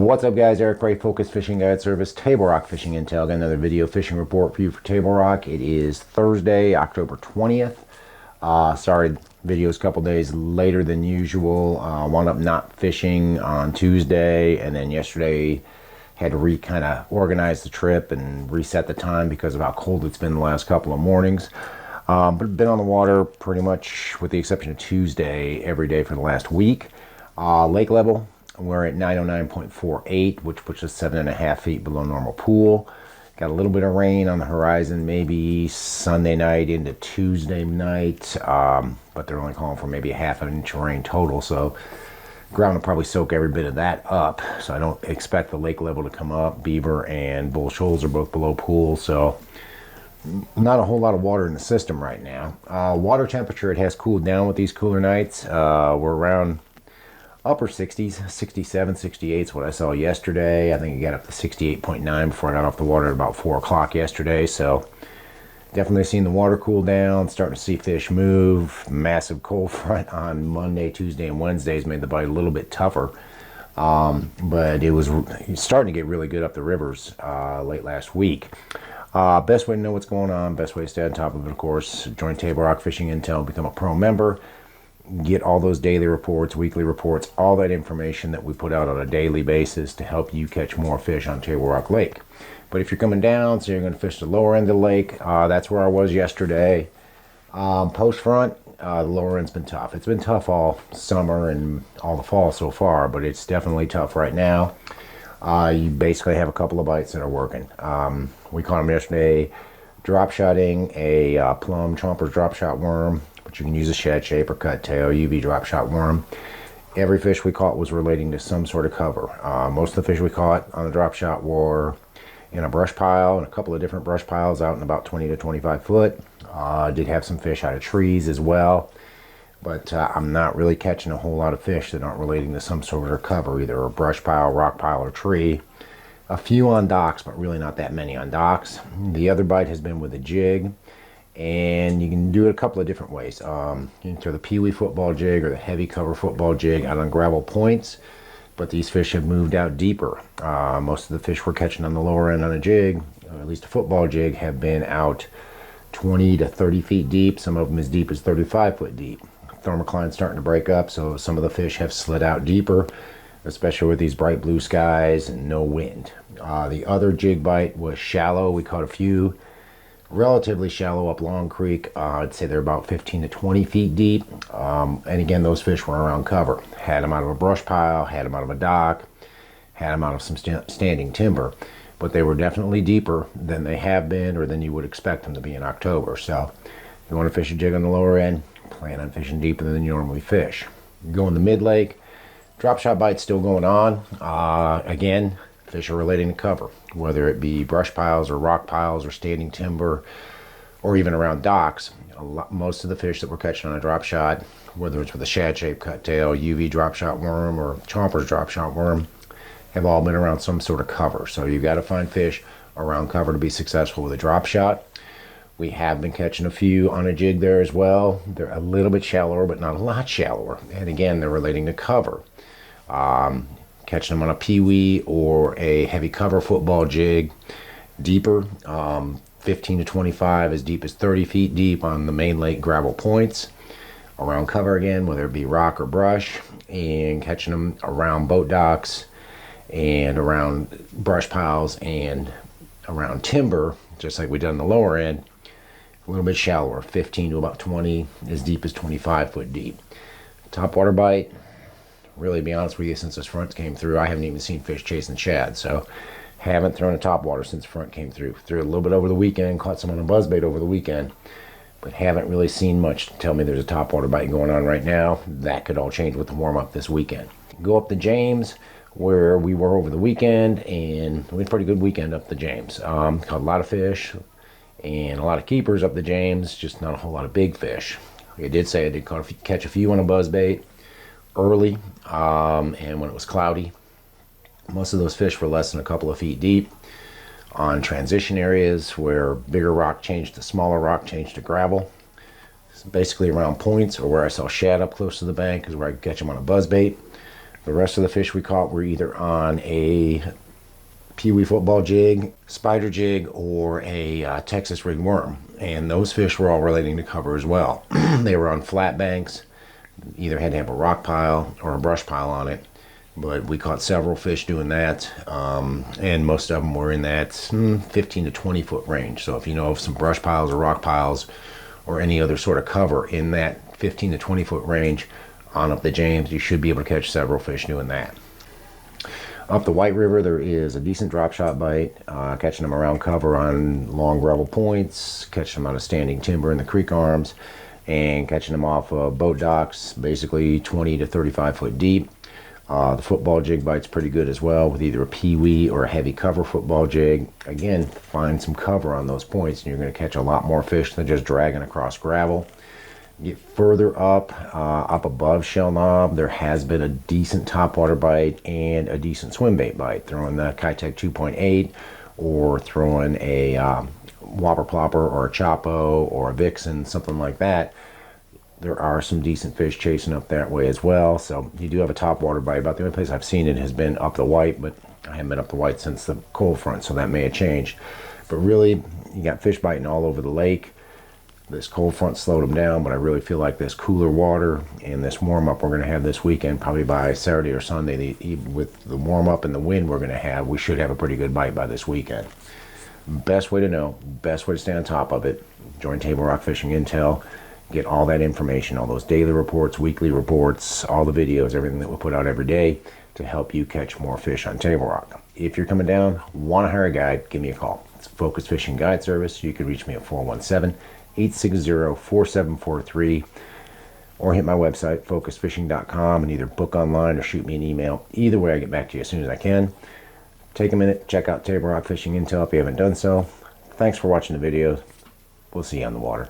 What's up, guys? Eric Ray, Focus Fishing Guide Service, Table Rock Fishing Intel. Got another video fishing report for you for Table Rock. It is Thursday, October 20th. Sorry, video's a couple days later than usual. Wound up not fishing on Tuesday, and then yesterday had to kind of organize the trip and reset the time because of how cold it's been the last couple of mornings. But been on the water pretty much, with the exception of Tuesday, every day for the last week. Lake level, we're at 909.48, which puts us 7.5 feet below normal pool. Got a little bit of rain on the horizon, maybe Sunday night into Tuesday night, but they're only calling for maybe a half an inch of rain total, so ground will probably soak every bit of that up. So I don't expect the lake level to come up. Beaver and Bull Shoals are both below pool, so not a whole lot of water in the system right now. Water temperature, it has cooled down with these cooler nights. We're around upper 60s, 67, 68 is what I saw yesterday. I think it got up to 68.9 before I got off the water at about 4 o'clock yesterday. So definitely seen the water cool down, starting to see fish move. Massive cold front on Monday, Tuesday, and Wednesdays made the bite a little bit tougher. But it was starting to get really good up the rivers late last week. Best way to know what's going on, best way to stay on top of it, of course, join Table Rock Fishing Intel, become a pro member. Get all those daily reports, weekly reports, all that information that we put out on a daily basis to help you catch more fish on Table Rock Lake. But if you're coming down, so you're going to fish the lower end of the lake, that's where I was yesterday. Post front, the lower end's been tough. It's been tough all summer and all the fall so far, but it's definitely tough right now. You basically have a couple of bites that are working. We caught them yesterday, drop shotting a plum chomper's drop shot worm, but you can use a shad shape or cut tail UV drop shot worm. Every fish we caught was relating to some sort of cover. Most of the fish we caught on the drop shot were in a brush pile, and a couple of different brush piles out in about 20 to 25 foot. Did have some fish out of trees as well, but I'm not really catching a whole lot of fish that aren't relating to some sort of cover, either a brush pile, rock pile, or tree. A few on docks, but really not that many on docks. The other bite has been with a jig, and you can do it a couple of different ways. You can throw the peewee football jig or the heavy cover football jig out on gravel points, but these fish have moved out deeper. Most of the fish we're catching on the lower end on a jig, or at least a football jig, have been out 20 to 30 feet deep. Some of them as deep as 35 foot deep. Thermocline's starting to break up, so some of the fish have slid out deeper, especially with these bright blue skies and no wind. The other jig bite was shallow. We caught a few relatively shallow up Long Creek. I'd say they're about 15 to 20 feet deep. And again, those fish were around cover. Had them out of a brush pile, had them out of a dock, had them out of some standing timber. But they were definitely deeper than they have been or than you would expect them to be in October. So if you want to fish a jig on the lower end, plan on fishing deeper than you normally fish. You go in the mid-lake, drop shot bite's still going on. Again, fish are relating to cover, whether it be brush piles or rock piles or standing timber or even around docks. Most of the fish that we're catching on a drop shot, whether it's with a shad shape cut tail, UV drop shot worm, or chomper's drop shot worm, have all been around some sort of cover. So you've got to find fish around cover to be successful with a drop shot. We have been catching a few on a jig there as well. They're a little bit shallower, but not a lot shallower. And again, they're relating to cover. Catching them on a peewee or a heavy cover football jig, deeper, 15 to 25, as deep as 30 feet deep on the main lake gravel points. Around cover again, whether it be rock or brush, and catching them around boat docks and around brush piles and around timber, just like we did on the lower end. A little bit shallower, 15 to about 20, as deep as 25 foot deep. Top water bite, really, to be honest with you, since this front came through, I haven't even seen fish chasing shad. So haven't thrown a top water since the front came through. Threw a little bit over the weekend, caught some on a buzzbait over the weekend, but haven't really seen much to tell me there's a top water bite going on right now. That could all change with the warm up this weekend. Go up the James, where we were over the weekend, and we had a pretty good weekend up the James. Caught a lot of fish and a lot of keepers up the James, just not a whole lot of big fish. Like I did say, I did catch a few on a buzzbait early, and when it was cloudy. Most of those fish were less than a couple of feet deep on transition areas where bigger rock changed to smaller rock, changed to gravel. So basically around points, or where I saw shad up close to the bank is where I could catch them on a buzzbait. The rest of the fish we caught were either on a peewee football jig, spider jig, or a Texas rig worm. And those fish were all relating to cover as well. They were on flat banks, either had to have a rock pile or a brush pile on it. But we caught several fish doing that, and most of them were in that 15 to 20 foot range. So if you know of some brush piles or rock piles or any other sort of cover in that 15 to 20 foot range on up the James, you should be able to catch several fish doing that. Up the White River, there is a decent drop shot bite, catching them around cover on long gravel points, catching them out of standing timber in the creek arms, and catching them off boat docks, basically 20 to 35 foot deep. The football jig bite's pretty good as well, with either a peewee or a heavy cover football jig. Again, find some cover on those points and you're going to catch a lot more fish than just dragging across gravel. Get further up above Shell Knob, there has been a decent topwater bite and a decent swim bait bite. Throwing the Kitech 2.8 or throwing a Whopper Plopper or a Chopo or a Vixen, something like that. There are some decent fish chasing up that way as well. So you do have a topwater bite. About the only place I've seen it has been up the White, but I haven't been up the White since the cold front, so that may have changed. But really, you got fish biting all over the lake. This cold front slowed them down, but I really feel like this cooler water and this warm up we're going to have this weekend, probably by Saturday or Sunday, with the warm up and the wind we're going to have, we should have a pretty good bite by this weekend. Best way to know, best way to stay on top of it, join Table Rock Fishing Intel. Get all that information, all those daily reports, weekly reports, all the videos, everything that we put out every day to help you catch more fish on Table Rock. If you're coming down, want to hire a guide, give me a call. It's Focus Fishing Guide Service. You can reach me at 417-860-4743 or hit my website, focusfishing.com, and either book online or shoot me an email. Either way, I get back to you as soon as I can. Take a minute, check out Table Rock Fishing Intel if you haven't done so. Thanks for watching the video. We'll see you on the water.